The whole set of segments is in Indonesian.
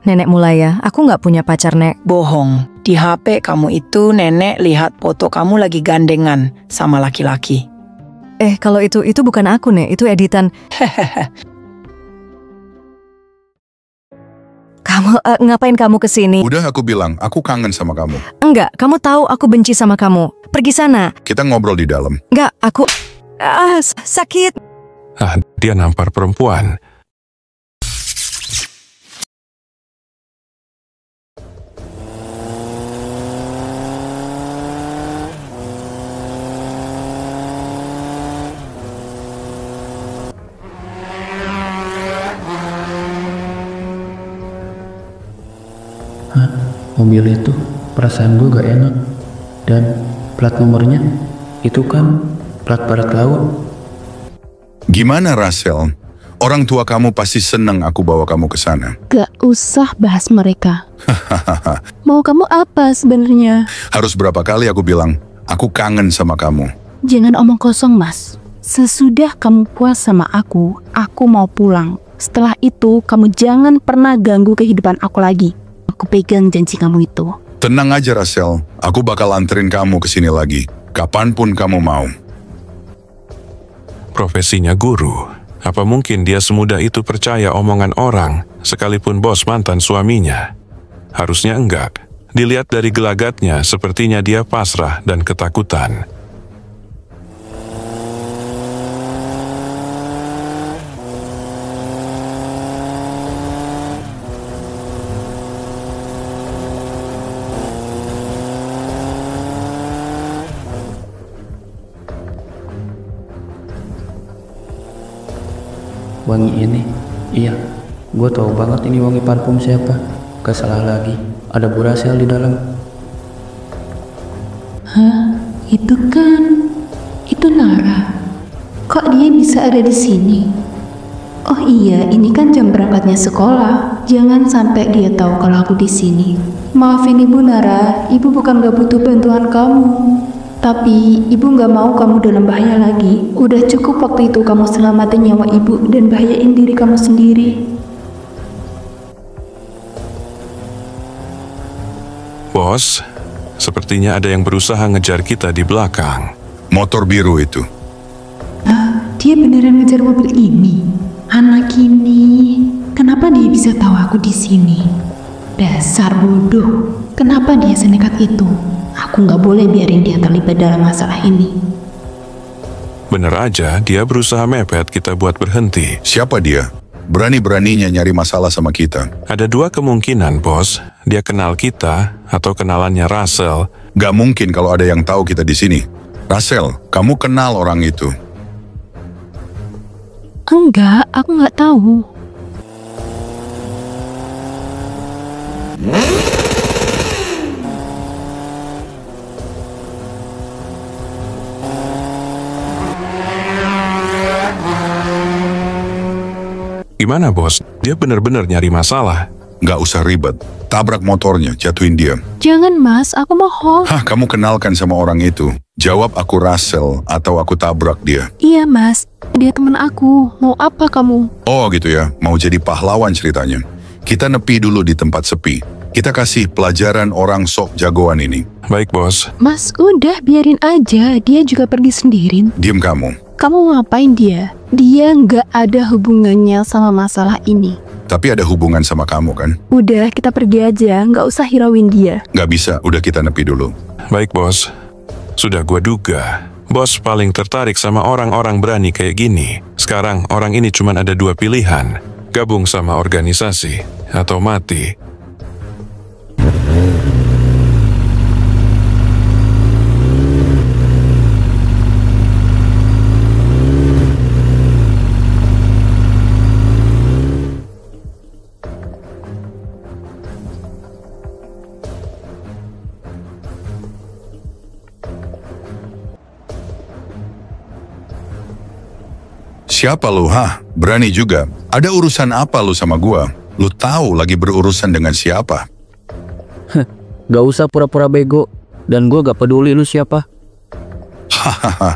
Nenek mulai ya, aku nggak punya pacar, Nek. Bohong. Di HP kamu itu nenek lihat foto kamu lagi gandengan sama laki-laki. Kalau itu bukan aku, Nek. Itu editan. Kamu, ngapain kamu kesini? Udah aku bilang, aku kangen sama kamu. Enggak, kamu tahu aku benci sama kamu. Pergi sana. Kita ngobrol di dalam. Enggak, aku... sakit. Dia nampar perempuan. Mobil itu perasaan gue gak enak. Dan plat nomornya itu kan plat barat laut. Gimana, Russell? Orang tua kamu pasti senang aku bawa kamu ke sana. Gak usah bahas mereka. Mau kamu apa sebenarnya? Harus berapa kali aku bilang, aku kangen sama kamu. Jangan omong kosong, Mas. Sesudah kamu puas sama aku mau pulang. Setelah itu, kamu jangan pernah ganggu kehidupan aku lagi. Aku pegang janji kamu itu. Tenang aja, Russell. Aku bakal anterin kamu ke sini lagi. Kapanpun kamu mau. Profesinya guru. Apa mungkin dia semudah itu percaya omongan orang, sekalipun bos mantan suaminya? Harusnya enggak. Dilihat dari gelagatnya, sepertinya dia pasrah dan ketakutan. Wangi ini, iya, gue tahu banget ini wangi parfum siapa. Gak salah lagi, ada Bu Russell di dalam. Hah? Itu Nara. Kok dia bisa ada di sini? Oh iya, ini kan jam berangkatnya sekolah. Jangan sampai dia tahu kalau aku di sini. Maafin Ibu Nara, Ibu bukan gak butuh bantuan kamu. Tapi Ibu gak mau kamu dalam bahaya lagi. Udah cukup waktu itu kamu selamatin nyawa Ibu dan bahayain diri kamu sendiri. Bos, sepertinya ada yang berusaha ngejar kita di belakang. Motor biru itu. Dia beneran ngejar mobil ini. Anak ini, kenapa dia bisa tahu aku di sini? Dasar bodoh. Kenapa dia senekat itu? Aku nggak boleh biarin dia terlibat dalam masalah ini. Bener aja, dia berusaha mepet kita buat berhenti. Siapa dia? Berani-beraninya nyari masalah sama kita. Ada dua kemungkinan, bos. Dia kenal kita, atau kenalannya Russell. Gak mungkin kalau ada yang tahu kita di sini. Russell, kamu kenal orang itu? Enggak, aku nggak tahu. Gimana, bos? Dia bener-bener nyari masalah. Gak usah ribet. Tabrak motornya, jatuhin dia. Jangan, Mas, aku mohon. Hah, kamu kenalkan sama orang itu. Jawab aku Russell atau aku tabrak dia. Iya, Mas. Dia teman aku. Mau apa kamu? Oh gitu ya, mau jadi pahlawan ceritanya. Kita nepi dulu di tempat sepi. Kita kasih pelajaran orang sok jagoan ini. Baik, bos. Mas, udah biarin aja. Dia juga pergi sendiri. Diem kamu. Kamu ngapain dia? Dia nggak ada hubungannya sama masalah ini. Tapi ada hubungan sama kamu kan? Udah, kita pergi aja. Nggak usah hirauin dia. Gak bisa, udah kita nepi dulu. Baik, bos. Sudah gua duga. Bos paling tertarik sama orang-orang berani kayak gini. Sekarang orang ini cuma ada dua pilihan. Gabung sama organisasi atau mati. Siapa lu, hah? Berani juga. Ada urusan apa lu sama gua? Lu tahu lagi berurusan dengan siapa? Gak usah pura-pura bego. Dan gue gak peduli lu siapa. Hahaha,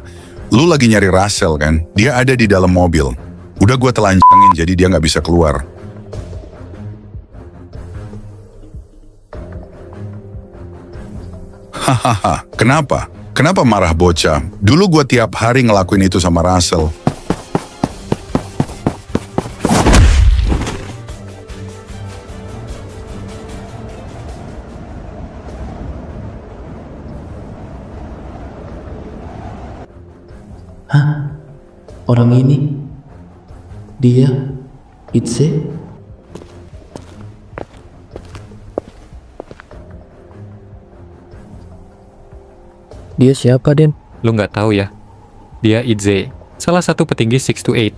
lu lagi nyari Russell kan? Dia ada di dalam mobil. Udah gua telanjangin jadi dia gak bisa keluar. Hahaha, kenapa? Kenapa marah bocah? Dulu gue tiap hari ngelakuin itu sama Russell. Hah? Orang ini? Dia? Itze? Dia siapa, Den? Lu nggak tahu ya? Dia Itze, salah satu petinggi 628.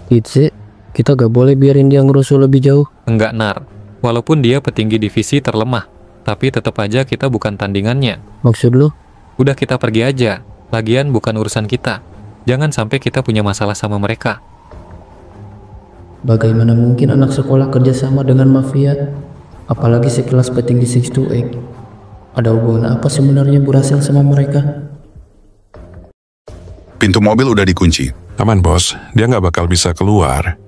Itze? Kita gak boleh biarin dia ngerusuh lebih jauh. Enggak, Nar. Walaupun dia petinggi divisi terlemah, tapi tetap aja kita bukan tandingannya. Maksud lu? Udah kita pergi aja. Lagian bukan urusan kita. Jangan sampai kita punya masalah sama mereka. Bagaimana mungkin anak sekolah kerjasama dengan mafia? Apalagi sekelas petinggi 628. Ada hubungan apa sebenarnya Bu Russell sama mereka? Pintu mobil udah dikunci. Aman, Bos. Dia nggak bakal bisa keluar.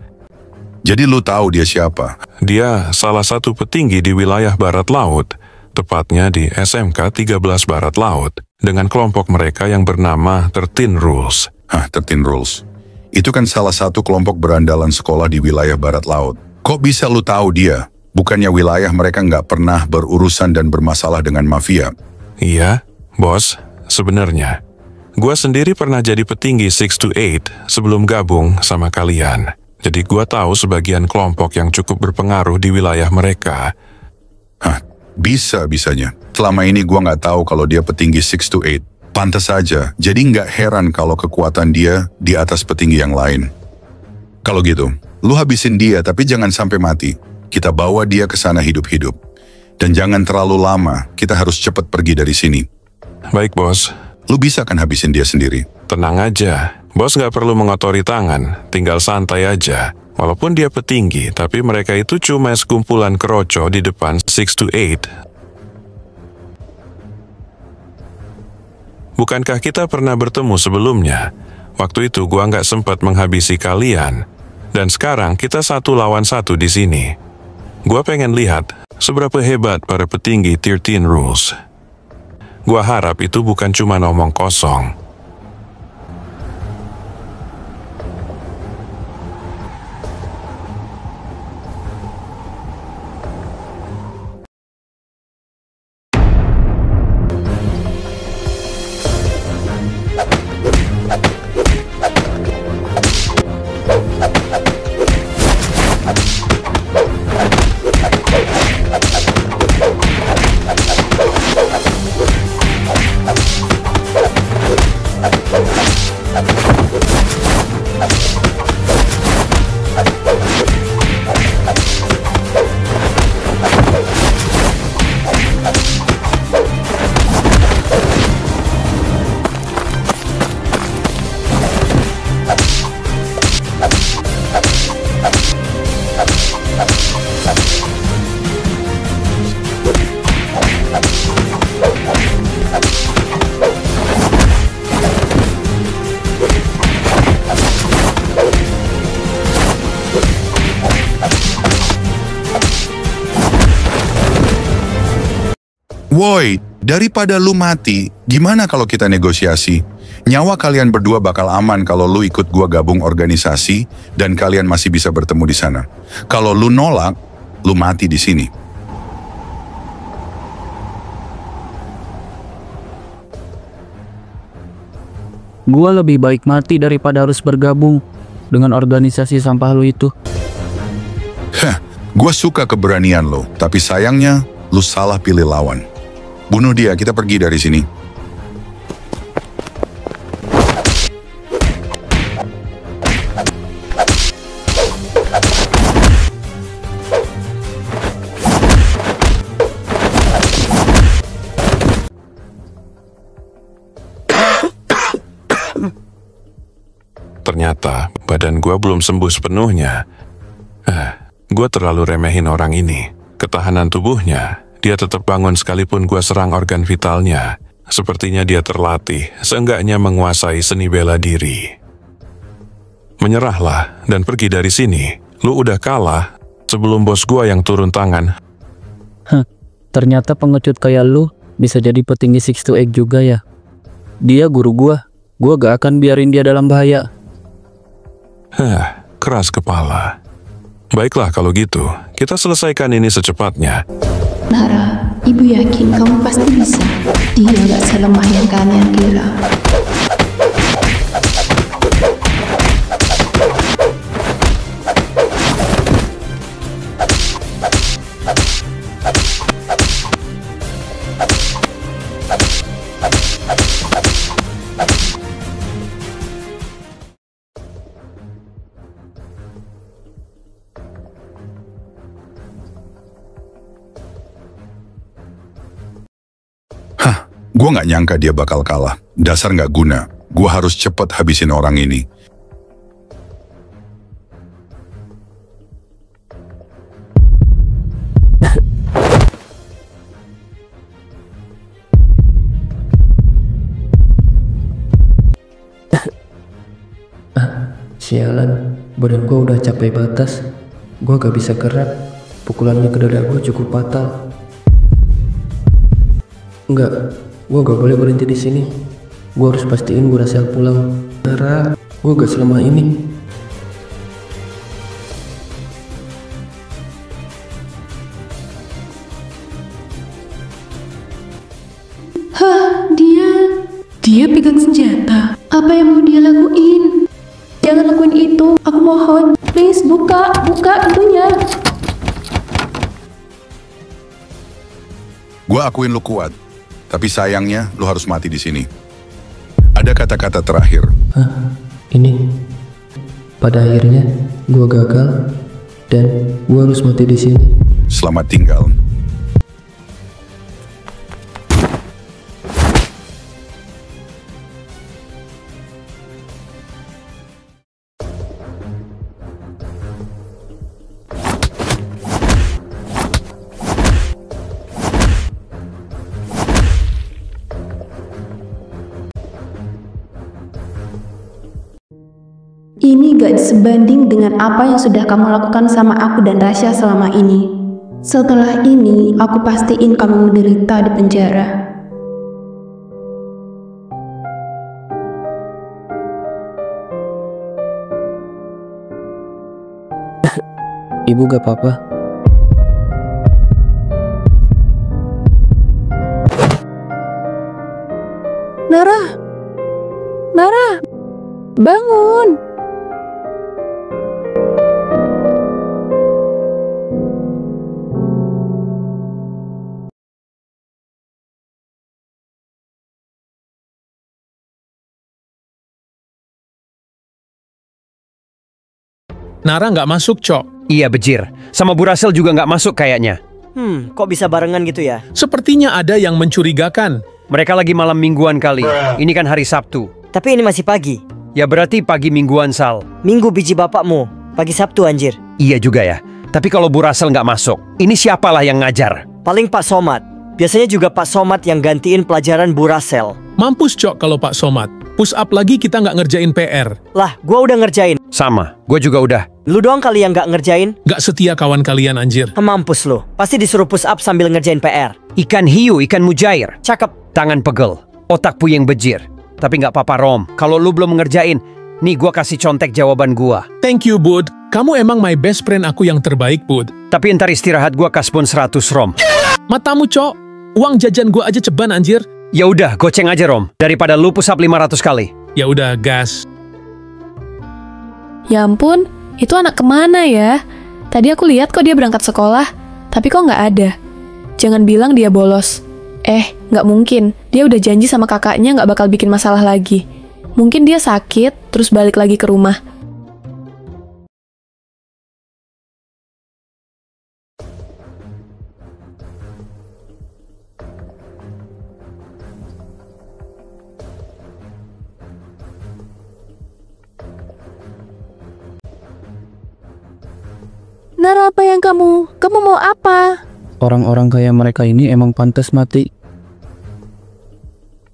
Jadi lu tahu dia siapa? Dia salah satu petinggi di wilayah Barat Laut, tepatnya di SMK 13 Barat Laut, dengan kelompok mereka yang bernama 13 Rules. Hah, 13 Rules. Itu kan salah satu kelompok berandalan sekolah di wilayah Barat Laut. Kok bisa lu tahu dia? Bukannya wilayah mereka nggak pernah berurusan dan bermasalah dengan mafia? Iya, Bos. Sebenarnya, gua sendiri pernah jadi petinggi 628 sebelum gabung sama kalian. Jadi gua tahu sebagian kelompok yang cukup berpengaruh di wilayah mereka. Hah, bisa-bisanya. Selama ini gua nggak tahu kalau dia petinggi 628. Pantas saja, jadi nggak heran kalau kekuatan dia di atas petinggi yang lain. Kalau gitu, lu habisin dia tapi jangan sampai mati. Kita bawa dia ke sana hidup-hidup. Dan jangan terlalu lama, kita harus cepat pergi dari sini. Baik, Bos. Lu bisa kan habisin dia sendiri? Tenang aja. Bos nggak perlu mengotori tangan, tinggal santai aja. Walaupun dia petinggi, tapi mereka itu cuma sekumpulan keroco di depan 628. Bukankah kita pernah bertemu sebelumnya? Waktu itu gua nggak sempat menghabisi kalian. Dan sekarang kita 1 lawan 1 di sini. Gua pengen lihat seberapa hebat para petinggi 13 Rules. Gua harap itu bukan cuma omong kosong. Woi, daripada lu mati, gimana kalau kita negosiasi? Nyawa kalian berdua bakal aman kalau lu ikut gua gabung organisasi dan kalian masih bisa bertemu di sana. Kalau lu nolak, lu mati di sini. Gua lebih baik mati daripada harus bergabung dengan organisasi sampah lu itu. Heh, gua suka keberanian lo, tapi sayangnya lu salah pilih lawan. Bunuh dia, kita pergi dari sini. Ternyata badan gua belum sembuh sepenuhnya. Gua terlalu remehin orang ini. Ketahanan tubuhnya, dia tetap bangun sekalipun gua serang organ vitalnya. Sepertinya dia terlatih, seenggaknya menguasai seni bela diri. Menyerahlah dan pergi dari sini. Lu udah kalah sebelum bos gua yang turun tangan. Ternyata pengecut kayak lu bisa jadi petinggi 628 juga ya. Dia guru gua gak akan biarin dia dalam bahaya. Keras kepala. Baiklah kalau gitu, kita selesaikan ini secepatnya. Nara, ibu yakin kamu pasti bisa. Dia gak selemah yang kalian kira. Gue gak nyangka dia bakal kalah. Dasar gak guna. Gue harus cepet habisin orang ini. Sialan, badan gua udah capai batas. Gua gak bisa gerak. Pukulannya ke dada gua cukup fatal. Enggak, gua gak boleh berhenti di sini. Gua harus pastiin Burasel pulang. Nara, gua gak selemah ini. Hah, dia pegang senjata. Apa yang mau dia lakuin? Jangan lakuin itu, aku mohon. Please, buka pintunya. Gue akuin lu kuat, tapi sayangnya lu harus mati di sini. Ada kata-kata terakhir. Ini. Pada akhirnya, gua gagal dan gua harus mati di sini. Selamat tinggal. Ini gak sebanding dengan apa yang sudah kamu lakukan sama aku dan Rasya selama ini. Setelah ini, aku pastiin kamu menderita di penjara. Ibu gak apa-apa. Nara, bangun. Nara nggak masuk, Cok. Iya, bejir. Sama Burasel juga nggak masuk kayaknya. Kok bisa barengan gitu ya? Sepertinya ada yang mencurigakan. Mereka lagi malam mingguan kali. Ini kan hari Sabtu. Tapi ini masih pagi. Ya berarti pagi mingguan, Sal. Minggu biji bapakmu. Pagi Sabtu, anjir. Iya juga ya. Tapi kalau Burasel nggak masuk, ini siapalah yang ngajar? Paling Pak Somad. Biasanya juga Pak Somad yang gantiin pelajaran Burasel. Mampus, Cok, kalau Pak Somad. Push up lagi kita nggak ngerjain PR. Lah, gua udah ngerjain. Sama, gue juga udah. Lu doang kali yang nggak ngerjain. Nggak setia kawan kalian, anjir. Mampus lu. Pasti disuruh push up sambil ngerjain PR. Ikan hiu, ikan mujair. Cakep. Tangan pegel. Otak puyeng bejir. Tapi nggak apa-apa, Rom. Kalau lu belum ngerjain, nih gue kasih contek jawaban gua. Thank you, Bud. Kamu emang my best friend aku yang terbaik, Bud. Tapi ntar istirahat gue kasbon 100, Rom. Matamu, Cok. Uang jajan gua aja ceban, anjir. Ya udah, goceng aja, Rom. Daripada lu push up 500 kali. Ya udah, gas. Ya ampun, itu anak kemana ya? Tadi aku lihat kok dia berangkat sekolah, tapi kok nggak ada. Jangan bilang dia bolos. Nggak mungkin. Dia udah janji sama kakaknya nggak bakal bikin masalah lagi. Mungkin dia sakit, terus balik lagi ke rumah. Nara, apa yang kamu mau apa? Orang-orang kayak mereka ini emang pantas mati.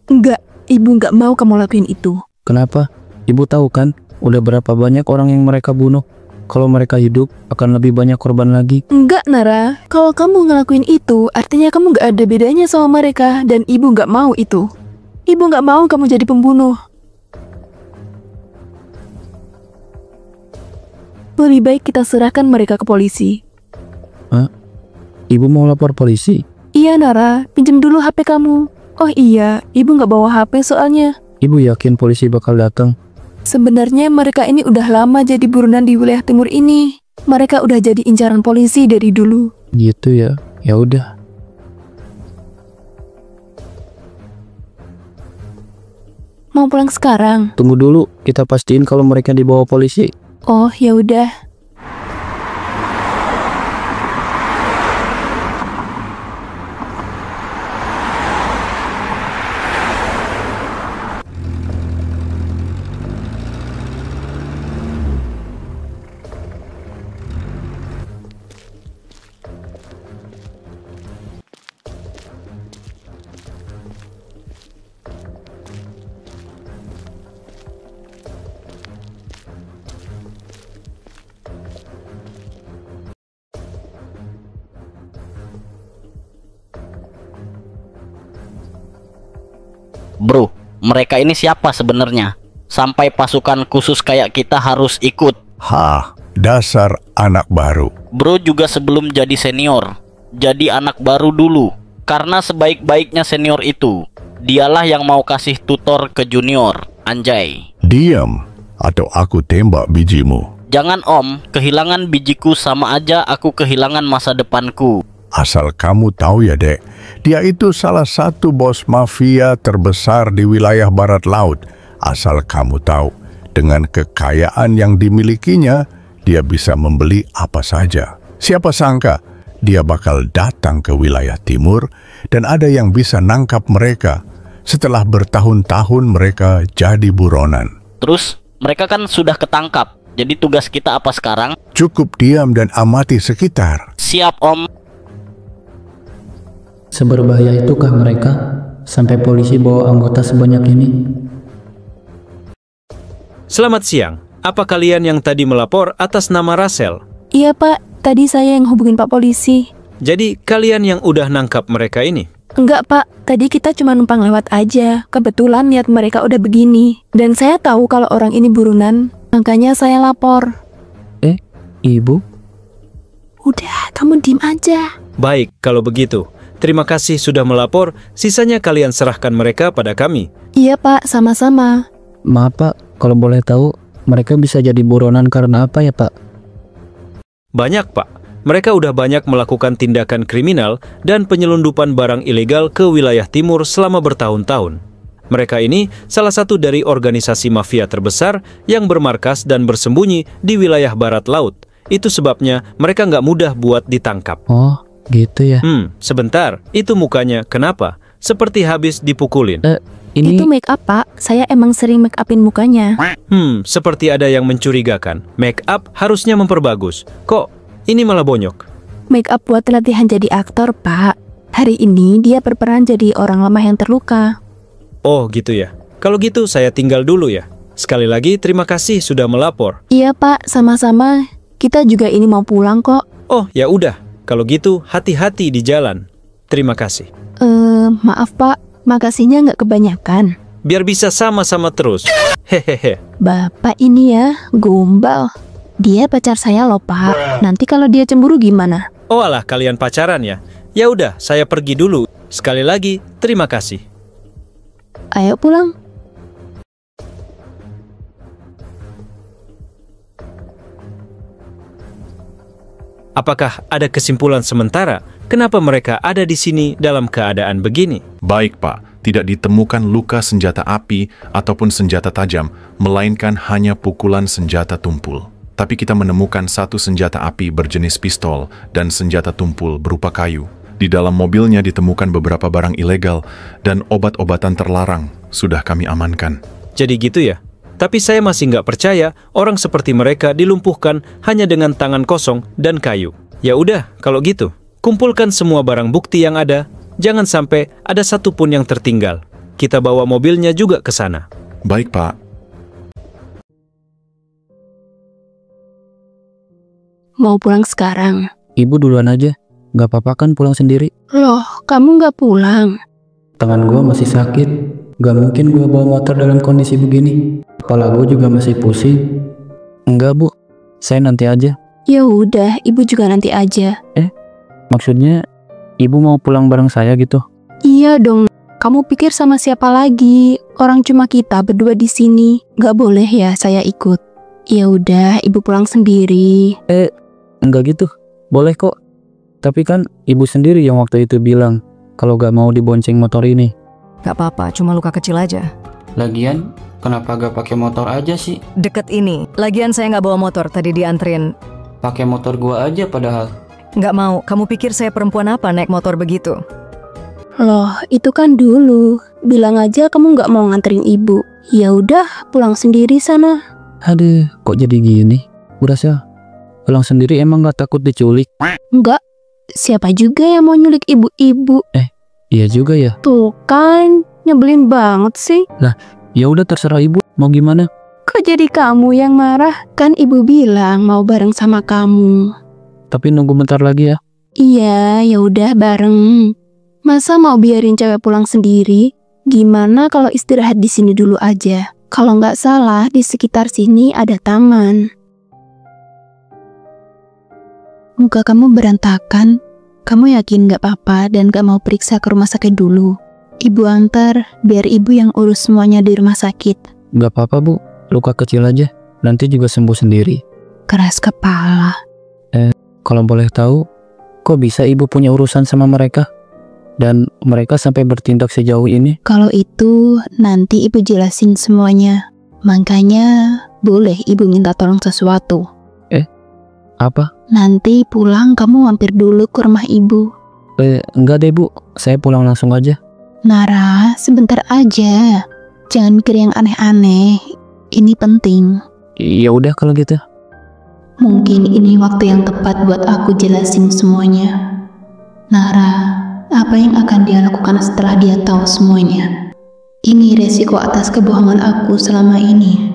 Enggak, ibu nggak mau kamu lakuin itu. Kenapa? Ibu tahu kan, udah berapa banyak orang yang mereka bunuh. Kalau mereka hidup, akan lebih banyak korban lagi. Enggak, Nara. Kalau kamu ngelakuin itu, artinya kamu gak ada bedanya sama mereka, dan ibu gak mau itu. Ibu gak mau kamu jadi pembunuh. Lebih baik kita serahkan mereka ke polisi. Hah? Ibu mau lapor polisi? Iya, Nara. Pinjam dulu HP kamu. Oh iya, ibu gak bawa HP soalnya. Ibu yakin polisi bakal datang? Sebenarnya mereka ini udah lama jadi buronan di wilayah timur ini. Mereka udah jadi incaran polisi dari dulu. Gitu ya. Ya udah. Mau pulang sekarang? Tunggu dulu, kita pastiin kalau mereka dibawa polisi. Oh, ya udah. Bro, mereka ini siapa sebenarnya? Sampai pasukan khusus kayak kita harus ikut. Hah, dasar anak baru. Bro juga sebelum jadi senior, jadi anak baru dulu. Karena sebaik-baiknya senior itu, dialah yang mau kasih tutor ke junior, anjay. Diam, atau aku tembak bijimu. Jangan om, kehilangan bijiku sama aja aku kehilangan masa depanku. Asal kamu tahu ya dek, dia itu salah satu bos mafia terbesar di wilayah barat laut. Asal kamu tahu, dengan kekayaan yang dimilikinya, dia bisa membeli apa saja. Siapa sangka, dia bakal datang ke wilayah timur dan ada yang bisa nangkap mereka. Setelah bertahun-tahun mereka jadi buronan. Terus, mereka kan sudah ketangkap. Jadi tugas kita apa sekarang? Cukup diam dan amati sekitar. Siap om. Seberbahaya itukah mereka sampai polisi bawa anggota sebanyak ini? Selamat siang. Apa kalian yang tadi melapor atas nama Russell? Iya pak, tadi saya yang hubungin pak polisi. Jadi kalian yang udah nangkap mereka ini? Enggak pak, tadi kita cuma numpang lewat aja. Kebetulan lihat mereka udah begini. Dan saya tahu kalau orang ini buronan, makanya saya lapor. Ibu? Udah, kamu diem aja. Baik, kalau begitu. Terima kasih sudah melapor, sisanya kalian serahkan mereka pada kami. Iya pak, sama-sama. Maaf pak, kalau boleh tahu, mereka bisa jadi buronan karena apa ya pak? Banyak pak, mereka udah banyak melakukan tindakan kriminal dan penyelundupan barang ilegal ke wilayah timur selama bertahun-tahun. Mereka ini salah satu dari organisasi mafia terbesar yang bermarkas dan bersembunyi di wilayah barat laut. Itu sebabnya mereka nggak mudah buat ditangkap. Oh, gitu ya. Sebentar, itu mukanya kenapa? Seperti habis dipukulin. Ini... Itu make up pak, saya emang sering make upin mukanya. Seperti ada yang mencurigakan. Make up harusnya memperbagus. Kok ini malah bonyok? Make up buat latihan jadi aktor pak. Hari ini dia berperan jadi orang lemah yang terluka. Oh gitu ya. Kalau gitu saya tinggal dulu ya. Sekali lagi terima kasih sudah melapor. Iya pak, sama-sama. Kita juga ini mau pulang kok. Oh ya udah. Kalau gitu hati-hati di jalan. Terima kasih. Maaf pak, makasihnya nggak kebanyakan. Biar bisa sama-sama terus. Hehehe. Bapak ini ya, gombal. Dia pacar saya loh pak. Nanti kalau dia cemburu gimana? Oh alah, kalian pacaran ya? Ya udah, saya pergi dulu. Sekali lagi, terima kasih. Ayo pulang. Apakah ada kesimpulan sementara kenapa mereka ada di sini dalam keadaan begini? Baik, Pak. Tidak ditemukan luka senjata api ataupun senjata tajam, melainkan hanya pukulan senjata tumpul. Tapi kita menemukan satu senjata api berjenis pistol dan senjata tumpul berupa kayu. Di dalam mobilnya ditemukan beberapa barang ilegal dan obat-obatan terlarang sudah kami amankan. Jadi gitu ya? Tapi saya masih nggak percaya orang seperti mereka dilumpuhkan hanya dengan tangan kosong dan kayu. Ya udah, kalau gitu, kumpulkan semua barang bukti yang ada. Jangan sampai ada satupun yang tertinggal. Kita bawa mobilnya juga ke sana. Baik, Pak. Mau pulang sekarang? Ibu duluan aja. Gak apa-apa kan pulang sendiri? Loh, kamu gak pulang? Tangan gua masih sakit. Gak mungkin gua bawa motor dalam kondisi begini. Kepala gua juga masih pusing. Enggak, Bu. Saya nanti aja. Ya udah, ibu juga nanti aja. Maksudnya ibu mau pulang bareng saya gitu? Iya dong. Kamu pikir sama siapa lagi? Orang cuma kita berdua di sini. Gak boleh ya saya ikut. Ya udah, ibu pulang sendiri. Enggak gitu. Boleh kok. Tapi kan ibu sendiri yang waktu itu bilang kalau gak mau dibonceng motor ini. Gak apa-apa, cuma luka kecil aja. Lagian, kenapa gak pakai motor aja sih? Deket ini. Lagian saya gak bawa motor, tadi dianterin. Pakai motor gua aja padahal. Gak mau, kamu pikir saya perempuan apa naik motor begitu? Loh, itu kan dulu. Bilang aja kamu gak mau nganterin ibu. Ya udah, pulang sendiri sana. Aduh, kok jadi gini? Burasel, pulang sendiri emang gak takut diculik? Enggak. Siapa juga yang mau nyulik ibu-ibu? Iya juga ya. Tuh kan, nyebelin banget sih. Lah, ya udah terserah ibu, mau gimana? Kok jadi kamu yang marah? Kan ibu bilang mau bareng sama kamu. Tapi nunggu bentar lagi ya. Iya, ya udah bareng. Masa mau biarin cewek pulang sendiri? Gimana kalau istirahat di sini dulu aja? Kalau nggak salah, di sekitar sini ada taman. Muka kamu berantakan. Kamu yakin nggak apa-apa dan nggak mau periksa ke rumah sakit dulu? Ibu antar, biar ibu yang urus semuanya di rumah sakit. Nggak apa-apa, Bu. Luka kecil aja. Nanti juga sembuh sendiri. Keras kepala. Kalau boleh tahu, kok bisa ibu punya urusan sama mereka? Dan mereka sampai bertindak sejauh ini? Kalau itu, nanti ibu jelasin semuanya. Makanya, boleh ibu minta tolong sesuatu. Apa? Nanti pulang kamu mampir dulu ke rumah ibu. Enggak deh, Bu. Saya pulang langsung aja. Nara, sebentar aja. Jangan mikir yang aneh-aneh. Ini penting. Ya udah kalau gitu. Mungkin ini waktu yang tepat buat aku jelasin semuanya. Nara, apa yang akan dia lakukan setelah dia tahu semuanya? Ini resiko atas kebohongan aku selama ini.